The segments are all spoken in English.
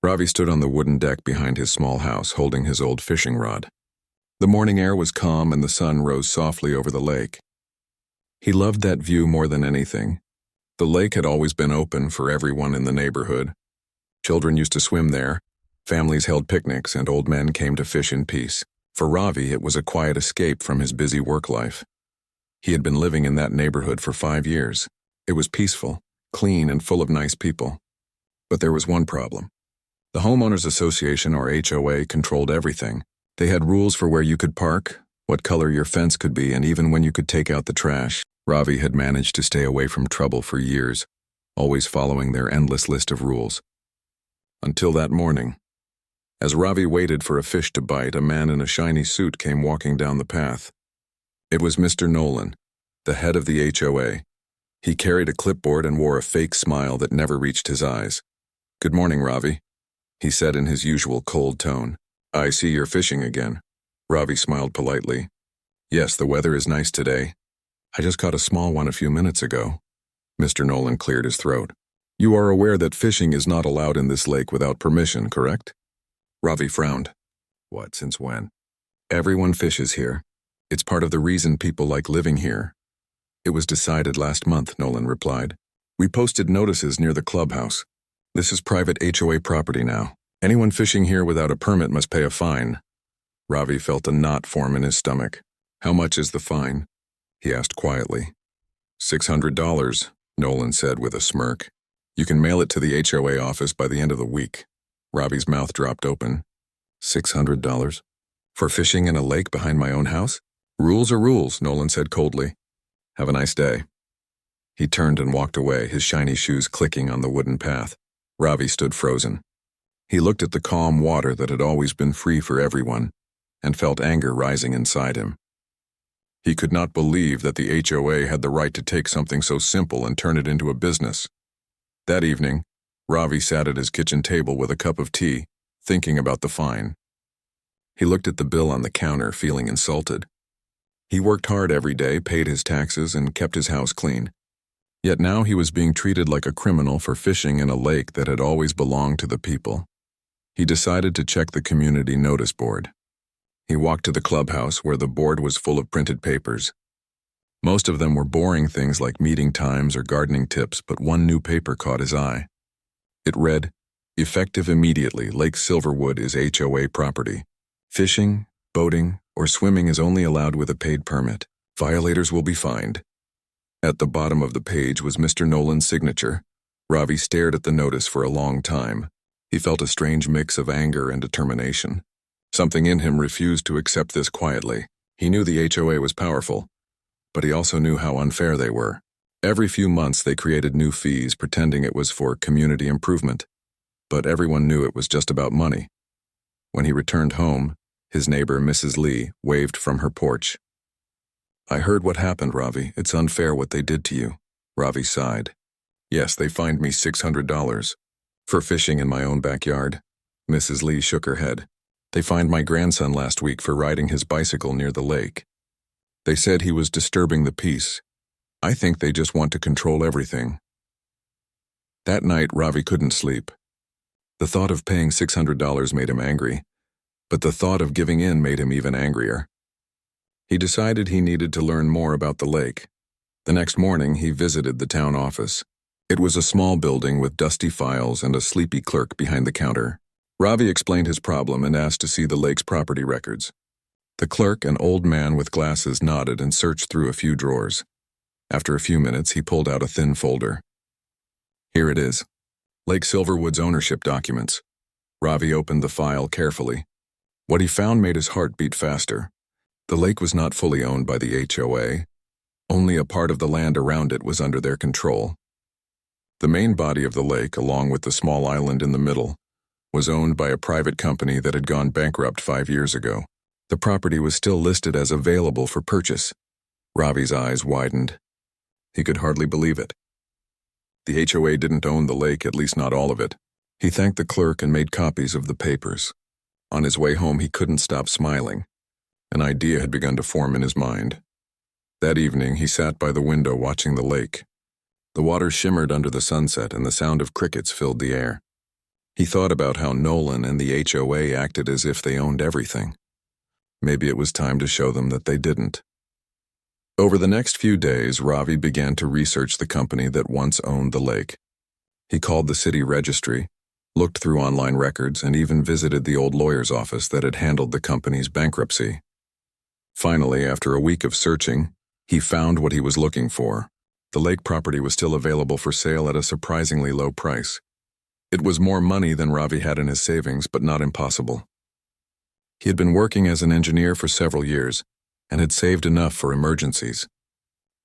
Ravi stood on the wooden deck behind his small house, holding his old fishing rod. The morning air was calm and the sun rose softly over the lake. He loved that view more than anything. The lake had always been open for everyone in the neighborhood. Children used to swim there, families held picnics, and old men came to fish in peace. For Ravi, it was a quiet escape from his busy work life. He had been living in that neighborhood for 5 years. It was peaceful, clean, and full of nice people. But there was one problem. The Homeowners Association, or HOA, controlled everything. They had rules for where you could park, what color your fence could be, and even when you could take out the trash. Ravi had managed to stay away from trouble for years, always following their endless list of rules. Until that morning. As Ravi waited for a fish to bite, a man in a shiny suit came walking down the path. It was Mr. Nolan, the head of the HOA. He carried a clipboard and wore a fake smile that never reached his eyes. "Good morning, Ravi," he said in his usual cold tone. "I see you're fishing again." Ravi smiled politely. "Yes, the weather is nice today. I just caught a small one a few minutes ago." Mr. Nolan cleared his throat. "You are aware that fishing is not allowed in this lake without permission, correct?" Ravi frowned. "What, since when?" "Everyone fishes here. It's part of the reason people like living here." "It was decided last month," Nolan replied. "We posted notices near the clubhouse. This is private HOA property now. Anyone fishing here without a permit must pay a fine." Ravi felt a knot form in his stomach. "How much is the fine?" he asked quietly. $600, Nolan said with a smirk. "You can mail it to the HOA office by the end of the week." Ravi's mouth dropped open. $600? For fishing in a lake behind my own house? "Rules are rules," Nolan said coldly. "Have a nice day." He turned and walked away, his shiny shoes clicking on the wooden path. Ravi stood frozen. He looked at the calm water that had always been free for everyone, and felt anger rising inside him. He could not believe that the HOA had the right to take something so simple and turn it into a business. That evening, Ravi sat at his kitchen table with a cup of tea, thinking about the fine. He looked at the bill on the counter, feeling insulted. He worked hard every day, paid his taxes, and kept his house clean. Yet now he was being treated like a criminal for fishing in a lake that had always belonged to the people. He decided to check the community notice board. He walked to the clubhouse where the board was full of printed papers. Most of them were boring things like meeting times or gardening tips, but one new paper caught his eye. It read, "Effective immediately, Lake Silverwood is HOA property. Fishing, boating, or swimming is only allowed with a paid permit. Violators will be fined." At the bottom of the page was Mr. Nolan's signature. Ravi stared at the notice for a long time. He felt a strange mix of anger and determination. Something in him refused to accept this quietly. He knew the HOA was powerful, but he also knew how unfair they were. Every few months they created new fees, pretending it was for community improvement. But everyone knew it was just about money. When he returned home, his neighbor, Mrs. Lee, waved from her porch. "I heard what happened, Ravi. It's unfair what they did to you." Ravi sighed. "Yes, they fined me $600 for fishing in my own backyard." Mrs. Lee shook her head. "They fined my grandson last week for riding his bicycle near the lake. They said he was disturbing the peace. I think they just want to control everything." That night, Ravi couldn't sleep. The thought of paying $600 made him angry, but the thought of giving in made him even angrier. He decided he needed to learn more about the lake. The next morning, he visited the town office. It was a small building with dusty files and a sleepy clerk behind the counter. Ravi explained his problem and asked to see the lake's property records. The clerk, an old man with glasses, nodded and searched through a few drawers. After a few minutes, he pulled out a thin folder. "Here it is. Lake Silverwood's ownership documents." Ravi opened the file carefully. What he found made his heart beat faster. The lake was not fully owned by the HOA. Only a part of the land around it was under their control. The main body of the lake, along with the small island in the middle, was owned by a private company that had gone bankrupt 5 years ago. The property was still listed as available for purchase. Ravi's eyes widened. He could hardly believe it. The HOA didn't own the lake, at least not all of it. He thanked the clerk and made copies of the papers. On his way home, he couldn't stop smiling. An idea had begun to form in his mind. That evening, he sat by the window watching the lake. The water shimmered under the sunset and the sound of crickets filled the air. He thought about how Nolan and the HOA acted as if they owned everything. Maybe it was time to show them that they didn't. Over the next few days, Ravi began to research the company that once owned the lake. He called the city registry, looked through online records, and even visited the old lawyer's office that had handled the company's bankruptcy. Finally, after a week of searching, he found what he was looking for. The lake property was still available for sale at a surprisingly low price. It was more money than Ravi had in his savings, but not impossible. He had been working as an engineer for several years and had saved enough for emergencies.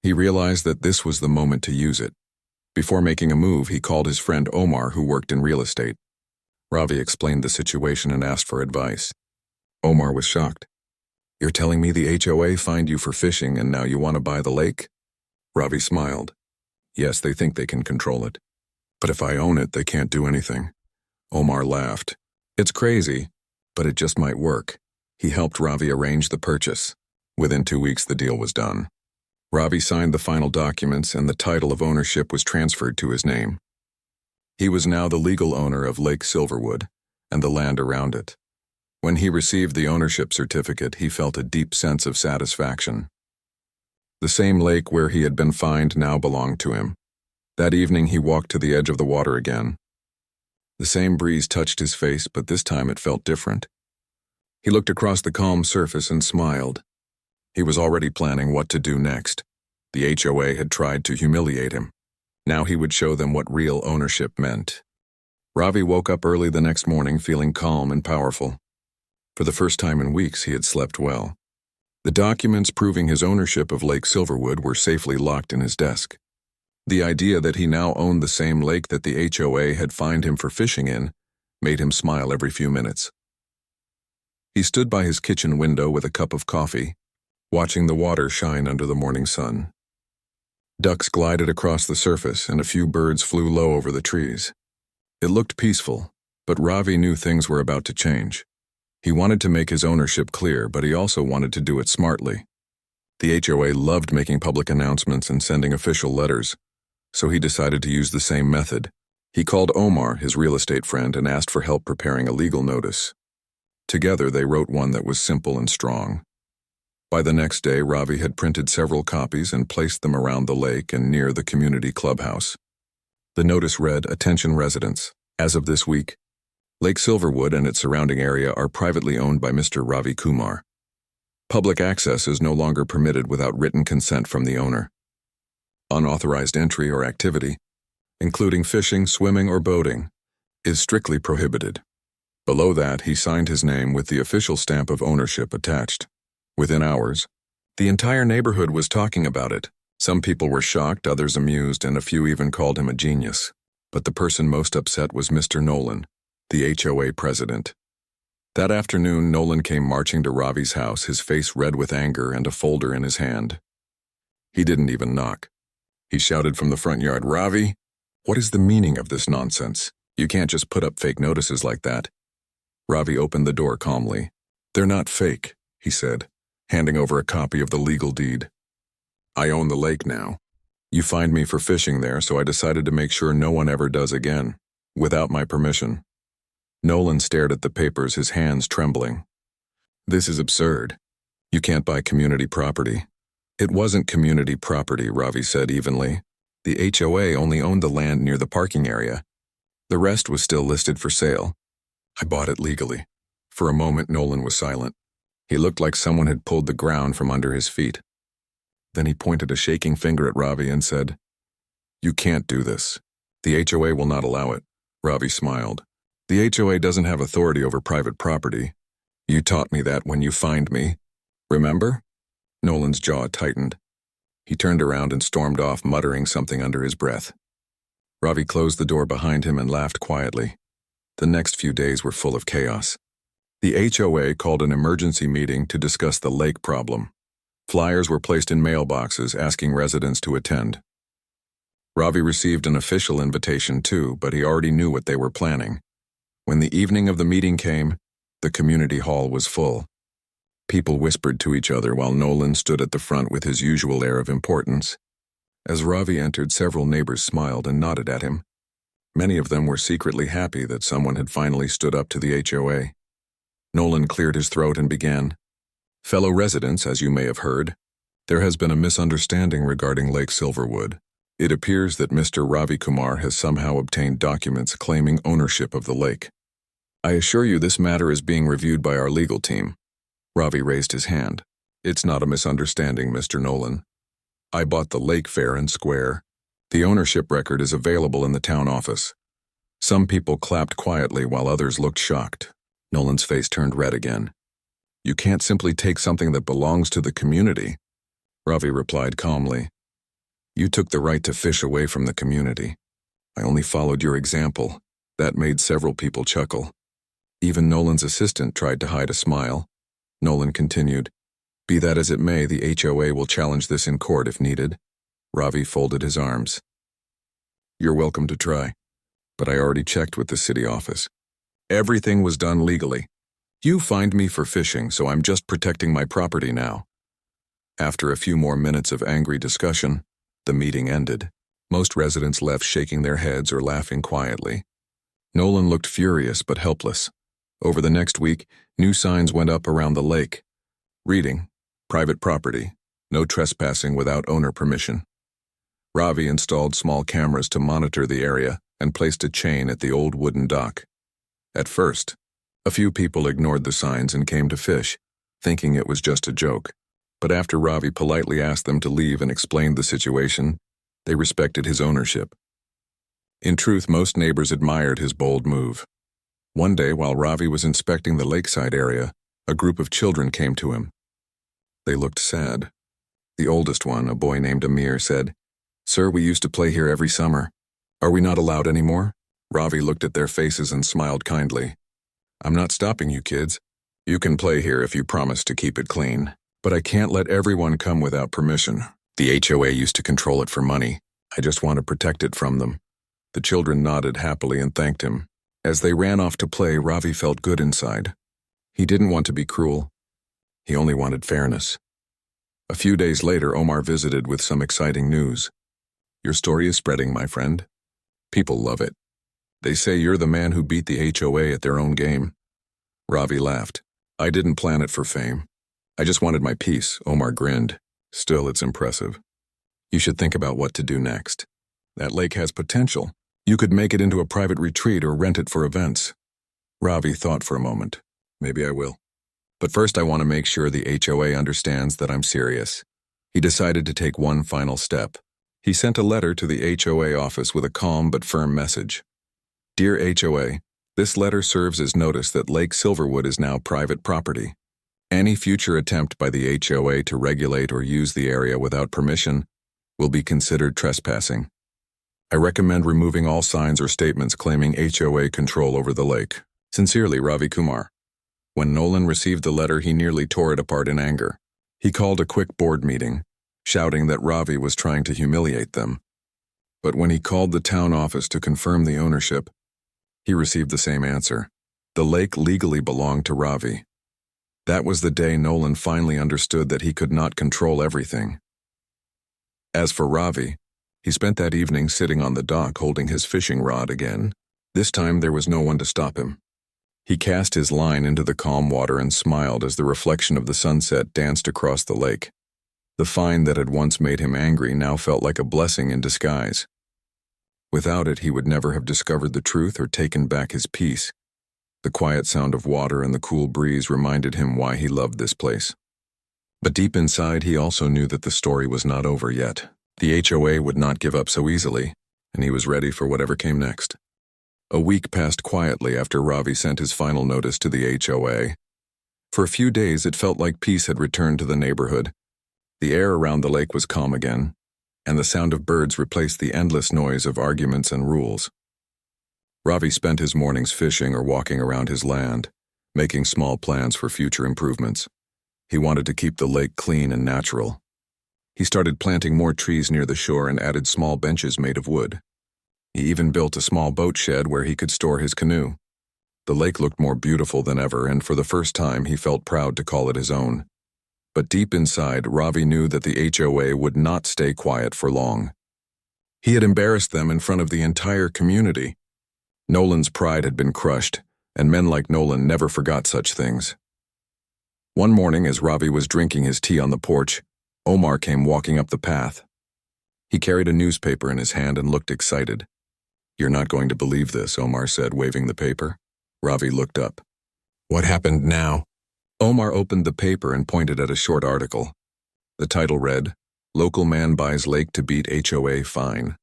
He realized that this was the moment to use it. Before making a move, he called his friend Omar, who worked in real estate. Ravi explained the situation and asked for advice. Omar was shocked. "You're telling me the HOA fined you for fishing and now you want to buy the lake?" Ravi smiled. "Yes, they think they can control it. But if I own it, they can't do anything." Omar laughed. "It's crazy, but it just might work." He helped Ravi arrange the purchase. Within 2 weeks, the deal was done. Ravi signed the final documents and the title of ownership was transferred to his name. He was now the legal owner of Lake Silverwood and the land around it. When he received the ownership certificate, he felt a deep sense of satisfaction. The same lake where he had been fined now belonged to him. That evening, he walked to the edge of the water again. The same breeze touched his face, but this time it felt different. He looked across the calm surface and smiled. He was already planning what to do next. The HOA had tried to humiliate him. Now he would show them what real ownership meant. Ravi woke up early the next morning feeling calm and powerful. For the first time in weeks, he had slept well. The documents proving his ownership of Lake Silverwood were safely locked in his desk. The idea that he now owned the same lake that the HOA had fined him for fishing in made him smile every few minutes. He stood by his kitchen window with a cup of coffee, watching the water shine under the morning sun. Ducks glided across the surface and a few birds flew low over the trees. It looked peaceful, but Ravi knew things were about to change. He wanted to make his ownership clear, but he also wanted to do it smartly. The HOA loved making public announcements and sending official letters, so he decided to use the same method. He called Omar, his real estate friend, and asked for help preparing a legal notice. Together, they wrote one that was simple and strong. By the next day, Ravi had printed several copies and placed them around the lake and near the community clubhouse. The notice read, "Attention residents. As of this week, Lake Silverwood and its surrounding area are privately owned by Mr. Ravi Kumar. Public access is no longer permitted without written consent from the owner. Unauthorized entry or activity, including fishing, swimming, or boating, is strictly prohibited." Below that, he signed his name with the official stamp of ownership attached. Within hours, the entire neighborhood was talking about it. Some people were shocked, others amused, and a few even called him a genius. But the person most upset was Mr. Nolan, the HOA president. That afternoon, Nolan came marching to Ravi's house, his face red with anger and a folder in his hand. He didn't even knock. He shouted from the front yard, "Ravi, what is the meaning of this nonsense? You can't just put up fake notices like that." Ravi opened the door calmly. "They're not fake," he said, handing over a copy of the legal deed. "I own the lake now. You fined me for fishing there, so I decided to make sure no one ever does again, without my permission." Nolan stared at the papers, his hands trembling. "This is absurd. You can't buy community property." "It wasn't community property," Ravi said evenly. "The HOA only owned the land near the parking area. The rest was still listed for sale. I bought it legally." For a moment, Nolan was silent. He looked like someone had pulled the ground from under his feet. Then he pointed a shaking finger at Ravi and said, "You can't do this. The HOA will not allow it." Ravi smiled. "The HOA doesn't have authority over private property. You taught me that when you fined me. Remember?" Nolan's jaw tightened. He turned around and stormed off, muttering something under his breath. Ravi closed the door behind him and laughed quietly. The next few days were full of chaos. The HOA called an emergency meeting to discuss the lake problem. Flyers were placed in mailboxes asking residents to attend. Ravi received an official invitation too, but he already knew what they were planning. When the evening of the meeting came, the community hall was full. People whispered to each other while Nolan stood at the front with his usual air of importance. As Ravi entered, several neighbors smiled and nodded at him. Many of them were secretly happy that someone had finally stood up to the HOA. Nolan cleared his throat and began. Fellow residents, as you may have heard, there has been a misunderstanding regarding Lake Silverwood. It appears that Mr. Ravi Kumar has somehow obtained documents claiming ownership of the lake. I assure you this matter is being reviewed by our legal team. Ravi raised his hand. It's not a misunderstanding, Mr. Nolan. I bought the lake fair and square. The ownership record is available in the town office. Some people clapped quietly while others looked shocked. Nolan's face turned red again. You can't simply take something that belongs to the community, Ravi replied calmly. You took the right to fish away from the community. I only followed your example. That made several people chuckle. Even Nolan's assistant tried to hide a smile. Nolan continued, Be that as it may, the HOA will challenge this in court if needed. Ravi folded his arms. You're welcome to try, but I already checked with the city office. Everything was done legally. You fined me for fishing, so I'm just protecting my property now. After a few more minutes of angry discussion, the meeting ended. Most residents left shaking their heads or laughing quietly. Nolan looked furious but helpless. Over the next week, new signs went up around the lake. Reading, private property, no trespassing without owner permission. Ravi installed small cameras to monitor the area and placed a chain at the old wooden dock. At first, a few people ignored the signs and came to fish, thinking it was just a joke. But after Ravi politely asked them to leave and explained the situation, they respected his ownership. In truth, most neighbors admired his bold move. One day, while Ravi was inspecting the lakeside area, a group of children came to him. They looked sad. The oldest one, a boy named Amir, said, Sir, we used to play here every summer. Are we not allowed anymore? Ravi looked at their faces and smiled kindly. I'm not stopping you, kids. You can play here if you promise to keep it clean. But I can't let everyone come without permission. The HOA used to control it for money. I just want to protect it from them. The children nodded happily and thanked him. As they ran off to play, Ravi felt good inside. He didn't want to be cruel. He only wanted fairness. A few days later, Omar visited with some exciting news. Your story is spreading, my friend. People love it. They say you're the man who beat the HOA at their own game. Ravi laughed. I didn't plan it for fame. I just wanted my peace, Omar grinned. Still, it's impressive. You should think about what to do next. That lake has potential. You could make it into a private retreat or rent it for events. Ravi thought for a moment. Maybe I will. But first I want to make sure the HOA understands that I'm serious. He decided to take one final step. He sent a letter to the HOA office with a calm but firm message. Dear HOA, this letter serves as notice that Lake Silverwood is now private property. Any future attempt by the HOA to regulate or use the area without permission will be considered trespassing. I recommend removing all signs or statements claiming HOA control over the lake. Sincerely, Ravi Kumar. When Nolan received the letter, he nearly tore it apart in anger. He called a quick board meeting, shouting that Ravi was trying to humiliate them. But when he called the town office to confirm the ownership, he received the same answer. The lake legally belonged to Ravi. That was the day Nolan finally understood that he could not control everything. As for Ravi, he spent that evening sitting on the dock holding his fishing rod again. This time there was no one to stop him. He cast his line into the calm water and smiled as the reflection of the sunset danced across the lake. The fine that had once made him angry now felt like a blessing in disguise. Without it, he would never have discovered the truth or taken back his peace. The quiet sound of water and the cool breeze reminded him why he loved this place. But deep inside, he also knew that the story was not over yet. The HOA would not give up so easily, and he was ready for whatever came next. A week passed quietly after Ravi sent his final notice to the HOA. For a few days, it felt like peace had returned to the neighborhood. The air around the lake was calm again, and the sound of birds replaced the endless noise of arguments and rules. Ravi spent his mornings fishing or walking around his land, making small plans for future improvements. He wanted to keep the lake clean and natural. He started planting more trees near the shore and added small benches made of wood. He even built a small boat shed where he could store his canoe. The lake looked more beautiful than ever, and for the first time he felt proud to call it his own. But deep inside, Ravi knew that the HOA would not stay quiet for long. He had embarrassed them in front of the entire community. Nolan's pride had been crushed, and men like Nolan never forgot such things. One morning, as Ravi was drinking his tea on the porch, Omar came walking up the path. He carried a newspaper in his hand and looked excited. "You're not going to believe this," Omar said, waving the paper. Ravi looked up. "What happened now?" Omar opened the paper and pointed at a short article. The title read, "Local Man Buys Lake to Beat HOA Fine."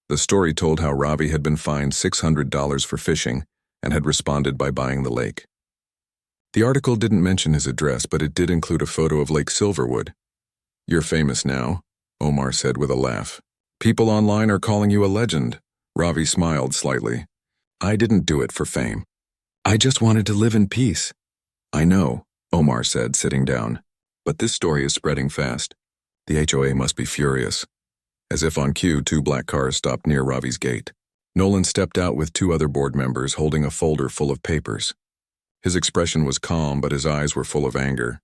The story told how Ravi had been fined $600 for fishing and had responded by buying the lake. The article didn't mention his address, but it did include a photo of Lake Silverwood. "You're famous now," Omar said with a laugh. "People online are calling you a legend." Ravi smiled slightly. "I didn't do it for fame. I just wanted to live in peace." "I know," Omar said, sitting down. "But this story is spreading fast. The HOA must be furious." As if on cue, 2 black cars stopped near Ravi's gate. Nolan stepped out with 2 other board members holding a folder full of papers. His expression was calm, but his eyes were full of anger.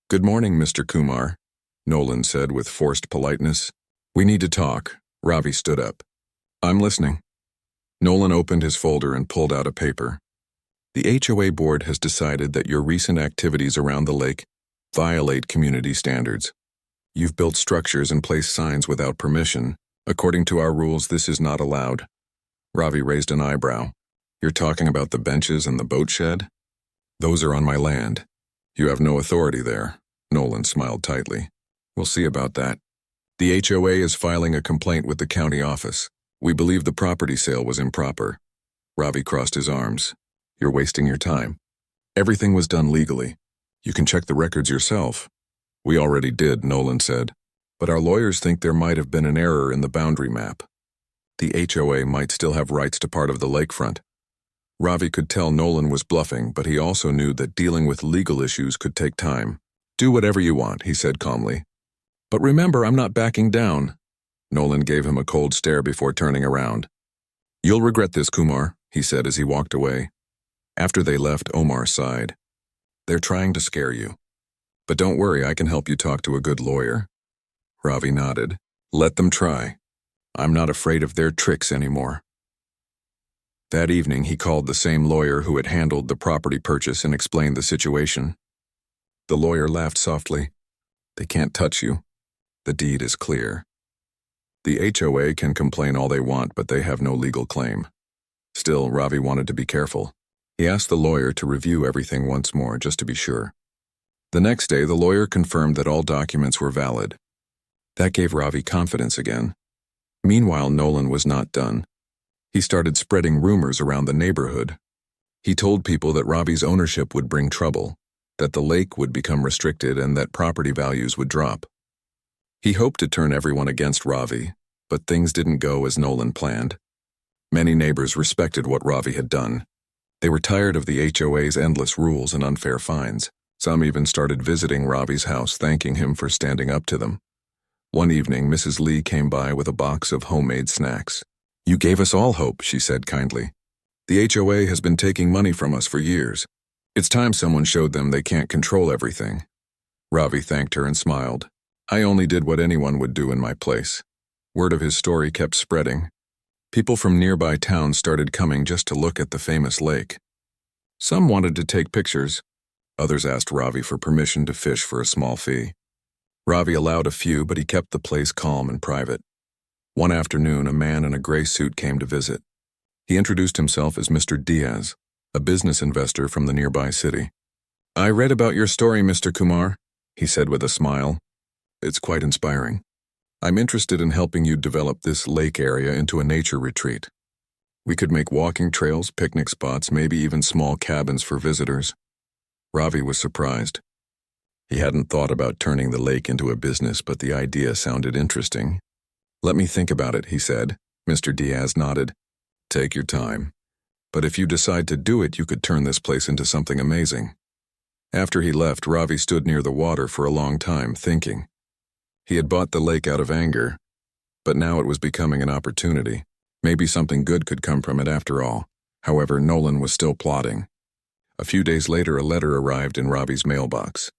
"Good morning, Mr. Kumar," Nolan said with forced politeness. "We need to talk." Ravi stood up. "I'm listening." Nolan opened his folder and pulled out a paper. "The HOA board has decided that your recent activities around the lake violate community standards. You've built structures and placed signs without permission. According to our rules, this is not allowed." Ravi raised an eyebrow. "You're talking about the benches and the boat shed? Those are on my land. You have no authority there." Nolan smiled tightly. "We'll see about that. The HOA is filing a complaint with the county office. We believe the property sale was improper." Ravi crossed his arms. "You're wasting your time. Everything was done legally. You can check the records yourself." "We already did," Nolan said. "But our lawyers think there might have been an error in the boundary map. The HOA might still have rights to part of the lakefront." Ravi could tell Nolan was bluffing, but he also knew that dealing with legal issues could take time. "Do whatever you want," he said calmly. "But remember, I'm not backing down." Nolan gave him a cold stare before turning around. "You'll regret this, Kumar," he said as he walked away. After they left, Omar sighed. "They're trying to scare you. But don't worry, I can help you talk to a good lawyer." Ravi nodded. "Let them try. I'm not afraid of their tricks anymore." That evening, he called the same lawyer who had handled the property purchase and explained the situation. The lawyer laughed softly. "They can't touch you. The deed is clear. The HOA can complain all they want, but they have no legal claim." Still, Ravi wanted to be careful. He asked the lawyer to review everything once more, just to be sure. The next day, the lawyer confirmed that all documents were valid. That gave Ravi confidence again. Meanwhile, Nolan was not done. He started spreading rumors around the neighborhood. He told people that Ravi's ownership would bring trouble, that the lake would become restricted, and that property values would drop. He hoped to turn everyone against Ravi, but things didn't go as Nolan planned. Many neighbors respected what Ravi had done. They were tired of the HOA's endless rules and unfair fines. Some even started visiting Ravi's house, thanking him for standing up to them. One evening, Mrs. Lee came by with a box of homemade snacks. "You gave us all hope," she said kindly. "The HOA has been taking money from us for years. It's time someone showed them they can't control everything." Ravi thanked her and smiled. "I only did what anyone would do in my place." Word of his story kept spreading. People from nearby towns started coming just to look at the famous lake. Some wanted to take pictures. Others asked Ravi for permission to fish for a small fee. Ravi allowed a few, but he kept the place calm and private. One afternoon, a man in a gray suit came to visit. He introduced himself as Mr. Diaz, a business investor from the nearby city. "I read about your story, Mr. Kumar," he said with a smile. "It's quite inspiring. I'm interested in helping you develop this lake area into a nature retreat. We could make walking trails, picnic spots, maybe even small cabins for visitors." Ravi was surprised. He hadn't thought about turning the lake into a business, but the idea sounded interesting. "Let me think about it," he said. Mr. Diaz nodded. "Take your time. But if you decide to do it, you could turn this place into something amazing." After he left, Ravi stood near the water for a long time, thinking. He had bought the lake out of anger, but now it was becoming an opportunity. Maybe something good could come from it after all. However, Nolan was still plotting. A few days later, a letter arrived in Ravi's mailbox.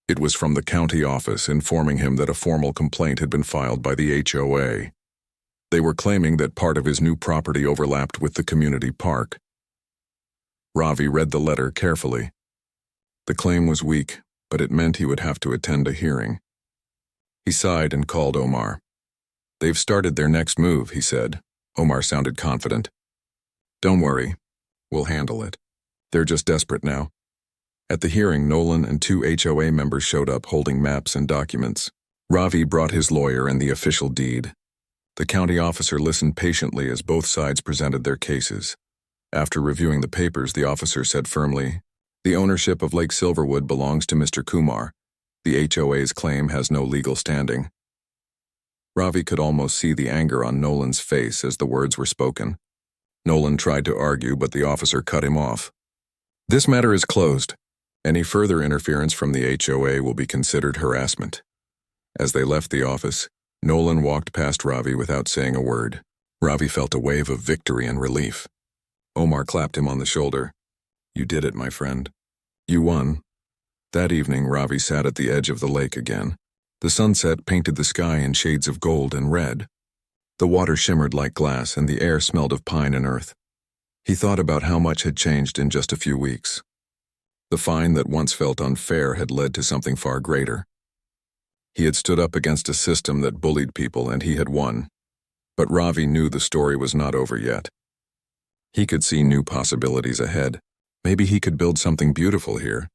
It was from the county office informing him that a formal complaint had been filed by the HOA. They were claiming that part of his new property overlapped with the community park. Ravi read the letter carefully. The claim was weak, but it meant he would have to attend a hearing. He sighed and called Omar. "They've started their next move," he said. Omar sounded confident. "Don't worry. We'll handle it. They're just desperate now." At the hearing, Nolan and 2 HOA members showed up holding maps and documents. Ravi brought his lawyer and the official deed. The county officer listened patiently as both sides presented their cases. After reviewing the papers, the officer said firmly, "The ownership of Lake Silverwood belongs to Mr. Kumar. The HOA's claim has no legal standing." Ravi could almost see the anger on Nolan's face as the words were spoken. Nolan tried to argue, but the officer cut him off. "This matter is closed. Any further interference from the HOA will be considered harassment." As they left the office, Nolan walked past Ravi without saying a word. Ravi felt a wave of victory and relief. Omar clapped him on the shoulder. "You did it, my friend. You won." That evening, Ravi sat at the edge of the lake again. The sunset painted the sky in shades of gold and red. The water shimmered like glass and the air smelled of pine and earth. He thought about how much had changed in just a few weeks. The fine that once felt unfair had led to something far greater. He had stood up against a system that bullied people, and he had won. But Ravi knew the story was not over yet. He could see new possibilities ahead. Maybe he could build something beautiful here,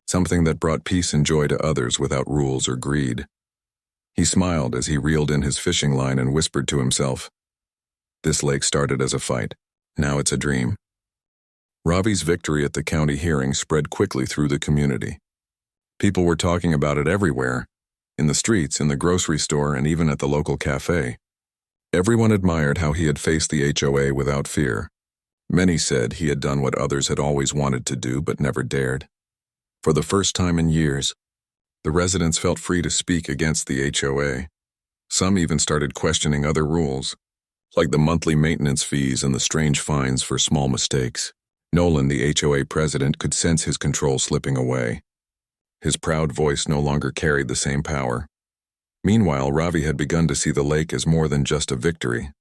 something that brought peace and joy to others without rules or greed. He smiled as he reeled in his fishing line and whispered to himself, "This lake started as a fight. Now it's a dream." Ravi's victory at the county hearing spread quickly through the community. People were talking about it everywhere, in the streets, in the grocery store, and even at the local cafe. Everyone admired how he had faced the HOA without fear. Many said he had done what others had always wanted to do but never dared. For the first time in years, the residents felt free to speak against the HOA. Some even started questioning other rules, like the monthly maintenance fees and the strange fines for small mistakes. Nolan, the HOA president, could sense his control slipping away. His proud voice no longer carried the same power. Meanwhile, Ravi had begun to see the lake as more than just a victory.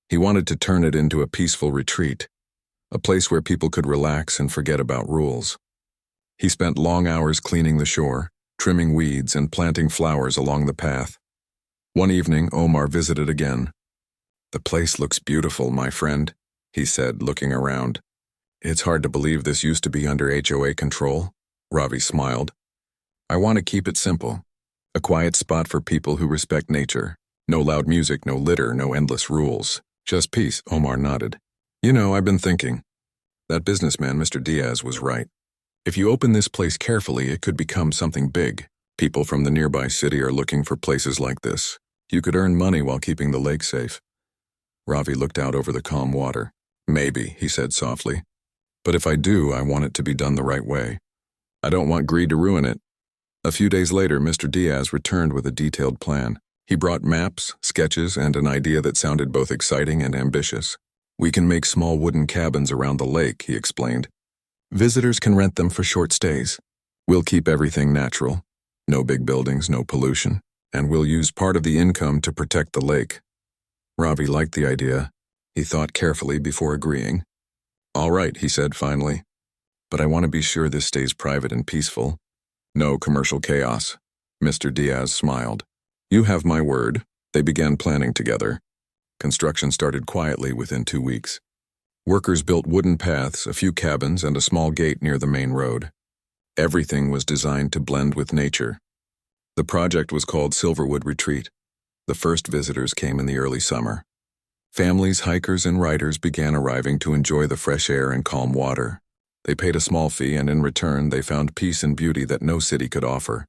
He wanted to turn it into a peaceful retreat, a place where people could relax and forget about rules. He spent long hours cleaning the shore, trimming weeds, and planting flowers along the path. One evening, Omar visited again. "The place looks beautiful, my friend," he said, looking around. "It's hard to believe this used to be under HOA control." Ravi smiled. "I want to keep it simple. A quiet spot for people who respect nature. No loud music, no litter, no endless rules. Just peace." Omar nodded. "You know, I've been thinking. That businessman, Mr. Diaz, was right. If you open this place carefully, it could become something big. People from the nearby city are looking for places like this. You could earn money while keeping the lake safe." Ravi looked out over the calm water. "Maybe," he said softly. "But if I do, I want it to be done the right way. I don't want greed to ruin it." A few days later, Mr. Diaz returned with a detailed plan. He brought maps, sketches, and an idea that sounded both exciting and ambitious. "We can make small wooden cabins around the lake," he explained. "Visitors can rent them for short stays. We'll keep everything natural. No big buildings, no pollution. And we'll use part of the income to protect the lake." Ravi liked the idea. He thought carefully before agreeing. "All right," he said finally. "But I want to be sure this stays private and peaceful. No commercial chaos." Mr. Diaz smiled. "You have my word." They began planning together. Construction started quietly within 2 weeks. Workers built wooden paths, a few cabins, and a small gate near the main road. Everything was designed to blend with nature. The project was called Silverwood Retreat. The first visitors came in the early summer. Families, hikers, and riders began arriving to enjoy the fresh air and calm water. They paid a small fee, and in return, they found peace and beauty that no city could offer.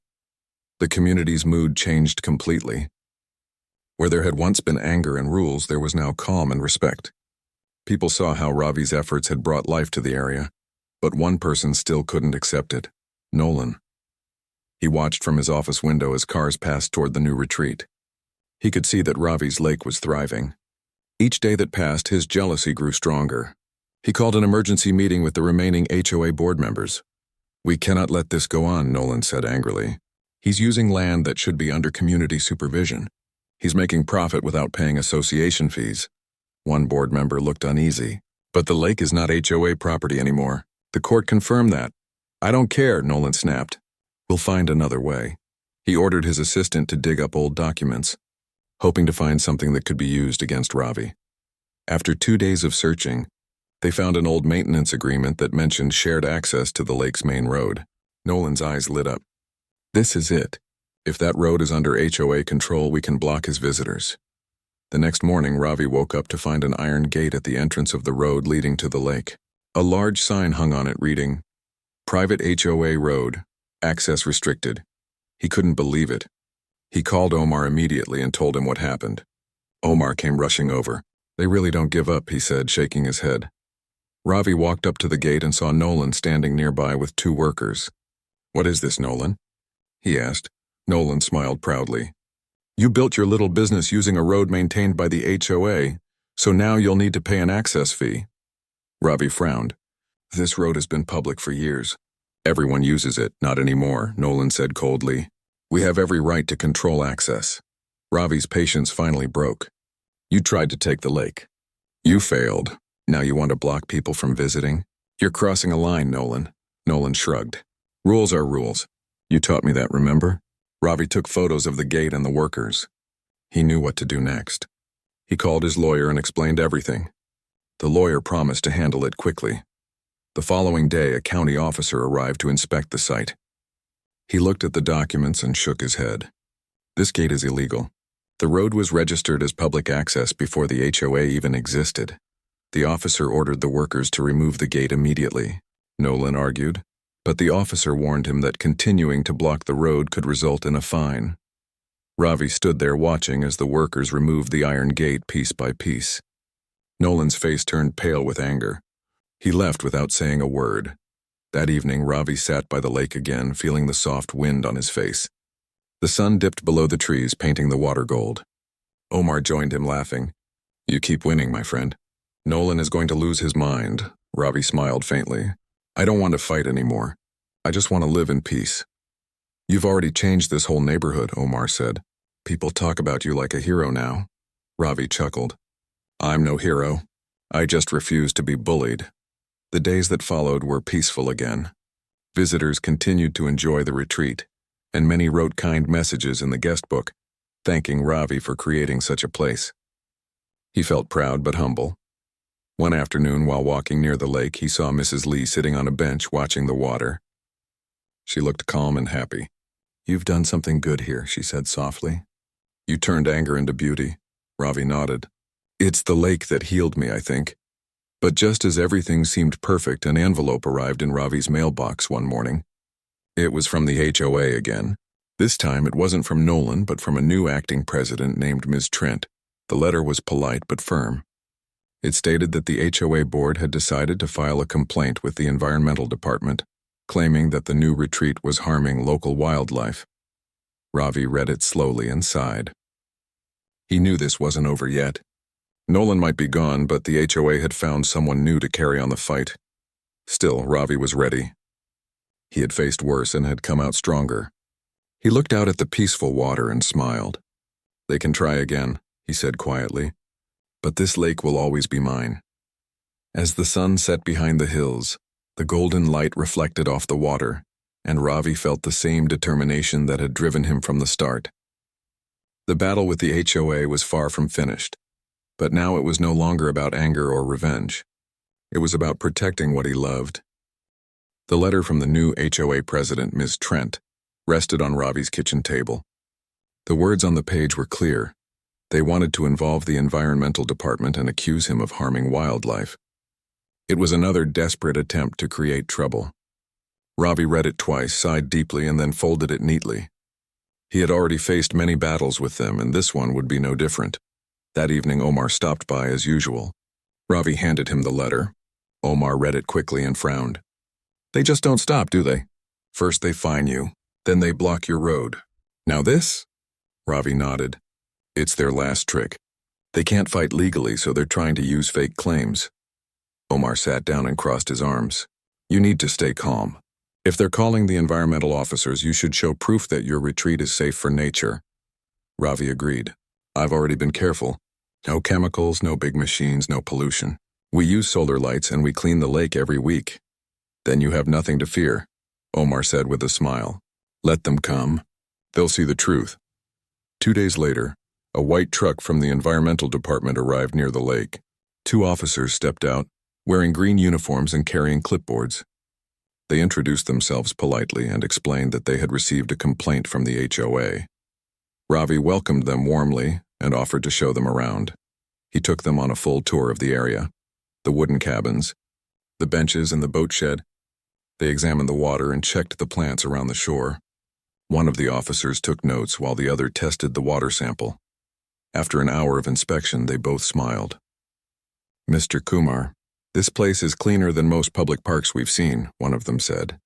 The community's mood changed completely. Where there had once been anger and rules, there was now calm and respect. People saw how Ravi's efforts had brought life to the area, but one person still couldn't accept it: Nolan. He watched from his office window as cars passed toward the new retreat. He could see that Ravi's lake was thriving. Each day that passed, his jealousy grew stronger. He called an emergency meeting with the remaining HOA board members. "We cannot let this go on," Nolan said angrily. "He's using land that should be under community supervision. He's making profit without paying association fees. One board member looked uneasy. But the lake is not HOA property anymore. The court confirmed that. I don't care, Nolan snapped. We'll find another way. He ordered his assistant to dig up old documents, hoping to find something that could be used against Ravi. After 2 days of searching, they found an old maintenance agreement that mentioned shared access to the lake's main road. Nolan's eyes lit up. This is it. If that road is under HOA control, we can block his visitors. The next morning, Ravi woke up to find an iron gate at the entrance of the road leading to the lake. A large sign hung on it reading, Private HOA Road, Access Restricted. He couldn't believe it. He called Omar immediately and told him what happened. Omar came rushing over. They really don't give up, he said, shaking his head. Ravi walked up to the gate and saw Nolan standing nearby with 2 workers. What is this, Nolan? He asked. Nolan smiled proudly. You built your little business using a road maintained by the HOA, so now you'll need to pay an access fee. Ravi frowned. This road has been public for years. Everyone uses it, not anymore, Nolan said coldly. We have every right to control access. Ravi's patience finally broke. You tried to take the lake. You failed. Now you want to block people from visiting? You're crossing a line, Nolan. Nolan shrugged. Rules are rules. You taught me that, remember? Ravi took photos of the gate and the workers. He knew what to do next. He called his lawyer and explained everything. The lawyer promised to handle it quickly. The following day, a county officer arrived to inspect the site. He looked at the documents and shook his head. This gate is illegal. The road was registered as public access before the HOA even existed. The officer ordered the workers to remove the gate immediately, Nolan argued, but the officer warned him that continuing to block the road could result in a fine. Ravi stood there watching as the workers removed the iron gate piece by piece. Nolan's face turned pale with anger. He left without saying a word. That evening, Ravi sat by the lake again, feeling the soft wind on his face. The sun dipped below the trees, painting the water gold. Omar joined him, laughing. You keep winning, my friend. Nolan is going to lose his mind. Ravi smiled faintly. I don't want to fight anymore. I just want to live in peace. You've already changed this whole neighborhood, Omar said. People talk about you like a hero now. Ravi chuckled. I'm no hero. I just refuse to be bullied. The days that followed were peaceful again. Visitors continued to enjoy the retreat, and many wrote kind messages in the guest book, thanking Ravi for creating such a place. He felt proud but humble. One afternoon, while walking near the lake, he saw Mrs. Lee sitting on a bench watching the water. She looked calm and happy. You've done something good here, she said softly. You turned anger into beauty. Ravi nodded. It's the lake that healed me, I think. But just as everything seemed perfect, an envelope arrived in Ravi's mailbox one morning. It was from the HOA again. This time it wasn't from Nolan, but from a new acting president named Ms. Trent. The letter was polite but firm. It stated that the HOA board had decided to file a complaint with the environmental department, claiming that the new retreat was harming local wildlife. Ravi read it slowly and sighed. He knew this wasn't over yet. Nolan might be gone, but the HOA had found someone new to carry on the fight. Still, Ravi was ready. He had faced worse and had come out stronger. He looked out at the peaceful water and smiled. They can try again, he said quietly, but this lake will always be mine. As the sun set behind the hills, the golden light reflected off the water, and Ravi felt the same determination that had driven him from the start. The battle with the HOA was far from finished, but now it was no longer about anger or revenge. It was about protecting what he loved. The letter from the new HOA president, Ms. Trent, rested on Ravi's kitchen table. The words on the page were clear. They wanted to involve the environmental department and accuse him of harming wildlife. It was another desperate attempt to create trouble. Ravi read it twice, sighed deeply, and then folded it neatly. He had already faced many battles with them, and this one would be no different. That evening, Omar stopped by as usual. Ravi handed him the letter. Omar read it quickly and frowned. They just don't stop, do they? First they fine you, then they block your road. Now this? Ravi nodded. It's their last trick. They can't fight legally, so they're trying to use fake claims. Omar sat down and crossed his arms. You need to stay calm. If they're calling the environmental officers, you should show proof that your retreat is safe for nature. Ravi agreed. I've already been careful. No chemicals, no big machines, no pollution. We use solar lights and we clean the lake every week. Then you have nothing to fear, Omar said with a smile. Let them come. They'll see the truth. 2 days later, a white truck from the environmental department arrived near the lake. 2 officers stepped out, wearing green uniforms and carrying clipboards. They introduced themselves politely and explained that they had received a complaint from the HOA. Ravi welcomed them warmly and offered to show them around. He took them on a full tour of the area, the wooden cabins, the benches and the boat shed. They examined the water and checked the plants around the shore. One of the officers took notes while the other tested the water sample. After an hour of inspection, they both smiled. Mr. Kumar, this place is cleaner than most public parks we've seen, one of them said.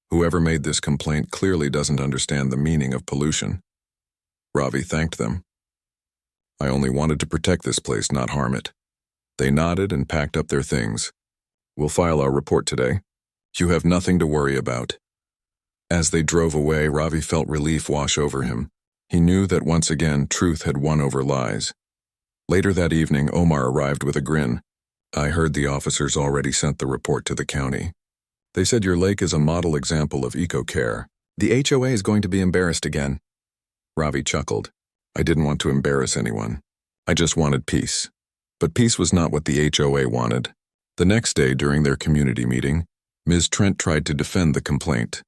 Whoever made this complaint clearly doesn't understand the meaning of pollution. Ravi thanked them. I only wanted to protect this place, not harm it. They nodded and packed up their things. We'll file our report today. You have nothing to worry about. As they drove away, Ravi felt relief wash over him. He knew that once again, truth had won over lies. Later that evening, Omar arrived with a grin. I heard the officers already sent the report to the county. They said your lake is a model example of eco-care. The HOA is going to be embarrassed again. Ravi chuckled. I didn't want to embarrass anyone. I just wanted peace. But peace was not what the HOA wanted. The next day, during their community meeting, Ms. Trent tried to defend the complaint.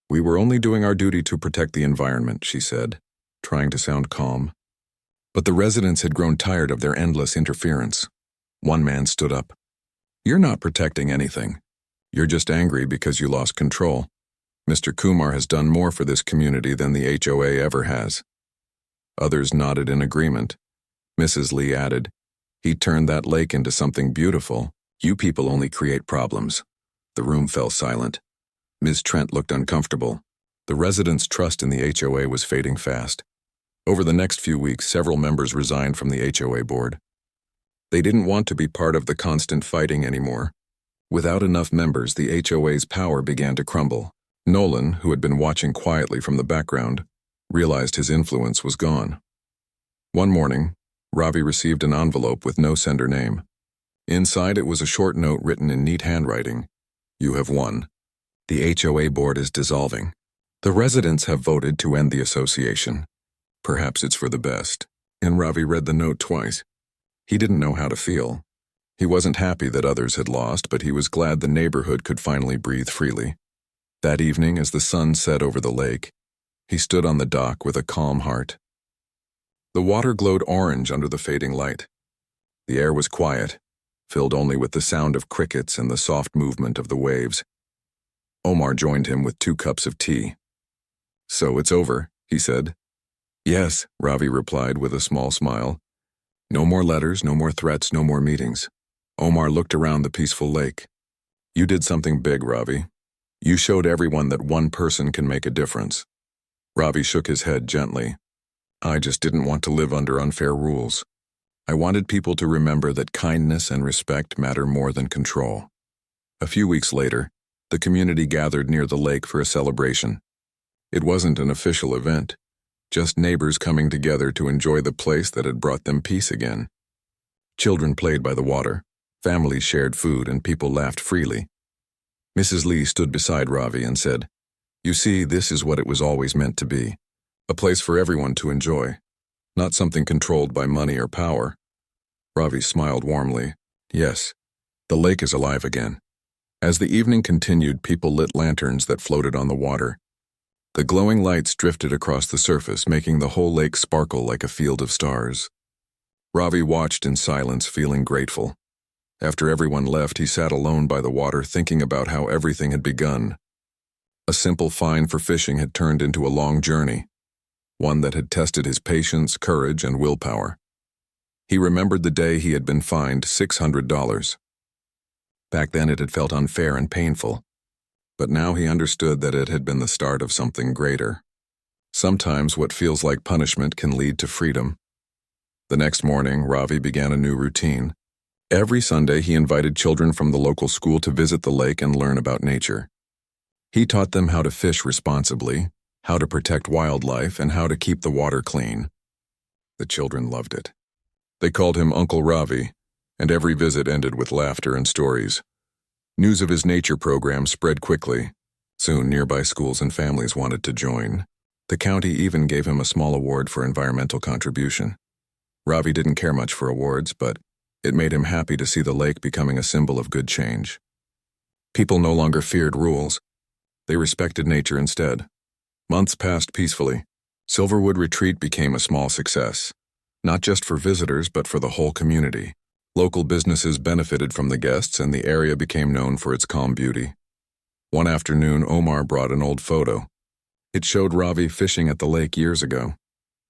We were only doing our duty to protect the environment, she said, trying to sound calm. But the residents had grown tired of their endless interference. One man stood up. You're not protecting anything. You're just angry because you lost control. Mr. Kumar has done more for this community than the HOA ever has. Others nodded in agreement. Mrs. Lee added, he turned that lake into something beautiful. You people only create problems. The room fell silent. Ms. Trent looked uncomfortable. The residents' trust in the HOA was fading fast. Over the next few weeks, several members resigned from the HOA board. They didn't want to be part of the constant fighting anymore. Without enough members, the HOA's power began to crumble. Nolan, who had been watching quietly from the background, realized his influence was gone. One morning, Ravi received an envelope with no sender name. Inside it was a short note written in neat handwriting. You have won. The HOA board is dissolving. The residents have voted to end the association. Perhaps it's for the best. And Ravi read the note twice. He didn't know how to feel. He wasn't happy that others had lost, but he was glad the neighborhood could finally breathe freely. That evening, as the sun set over the lake, he stood on the dock with a calm heart. The water glowed orange under the fading light. The air was quiet, filled only with the sound of crickets and the soft movement of the waves. Omar joined him with 2 cups of tea. So it's over, he said. Yes, Ravi replied with a small smile. No more letters, no more threats, no more meetings. Omar looked around the peaceful lake. You did something big, Ravi. You showed everyone that one person can make a difference. Ravi shook his head gently. I just didn't want to live under unfair rules. I wanted people to remember that kindness and respect matter more than control. A few weeks later, the community gathered near the lake for a celebration. It wasn't an official event, just neighbors coming together to enjoy the place that had brought them peace again. Children played by the water, families shared food, and people laughed freely. Mrs. Lee stood beside Ravi and said, You see, this is what it was always meant to be. A place for everyone to enjoy, not something controlled by money or power. Ravi smiled warmly. Yes, the lake is alive again. As the evening continued, people lit lanterns that floated on the water. The glowing lights drifted across the surface, making the whole lake sparkle like a field of stars. Ravi watched in silence, feeling grateful. After everyone left, he sat alone by the water, thinking about how everything had begun. A simple fine for fishing had turned into a long journey, one that had tested his patience, courage, and willpower. He remembered the day he had been fined $600. Back then it had felt unfair and painful, but now he understood that it had been the start of something greater. Sometimes what feels like punishment can lead to freedom. The next morning, Ravi began a new routine. Every Sunday, he invited children from the local school to visit the lake and learn about nature. He taught them how to fish responsibly, how to protect wildlife, and how to keep the water clean. The children loved it. They called him Uncle Ravi, and every visit ended with laughter and stories. News of his nature program spread quickly. Soon, nearby schools and families wanted to join. The county even gave him a small award for environmental contribution. Ravi didn't care much for awards, but it made him happy to see the lake becoming a symbol of good change. People no longer feared rules. They respected nature instead. Months passed peacefully. Silverwood Retreat became a small success, not just for visitors but for the whole community. Local businesses benefited from the guests, and the area became known for its calm beauty. One afternoon, Omar brought an old photo. It showed Ravi fishing at the lake years ago,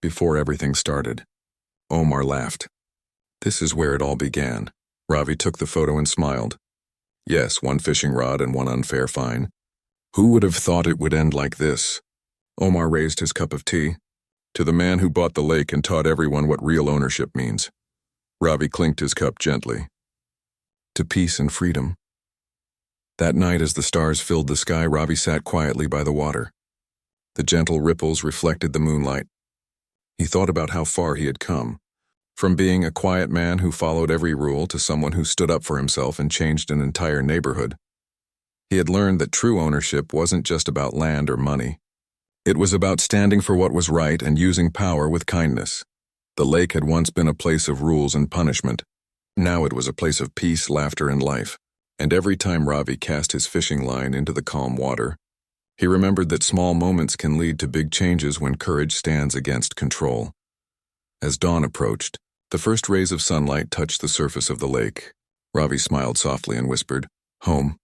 before everything started. Omar laughed. This is where it all began. Ravi took the photo and smiled. Yes, one fishing rod and one unfair fine. Who would have thought it would end like this? Omar raised his cup of tea. To the man who bought the lake and taught everyone what real ownership means. Ravi clinked his cup gently. To peace and freedom. That night, as the stars filled the sky, Ravi sat quietly by the water. The gentle ripples reflected the moonlight. He thought about how far he had come, from being a quiet man who followed every rule to someone who stood up for himself and changed an entire neighborhood. He had learned that true ownership wasn't just about land or money. It was about standing for what was right and using power with kindness. The lake had once been a place of rules and punishment. Now it was a place of peace, laughter, and life. And every time Ravi cast his fishing line into the calm water, he remembered that small moments can lead to big changes when courage stands against control. As dawn approached, the first rays of sunlight touched the surface of the lake. Ravi smiled softly and whispered, "Home."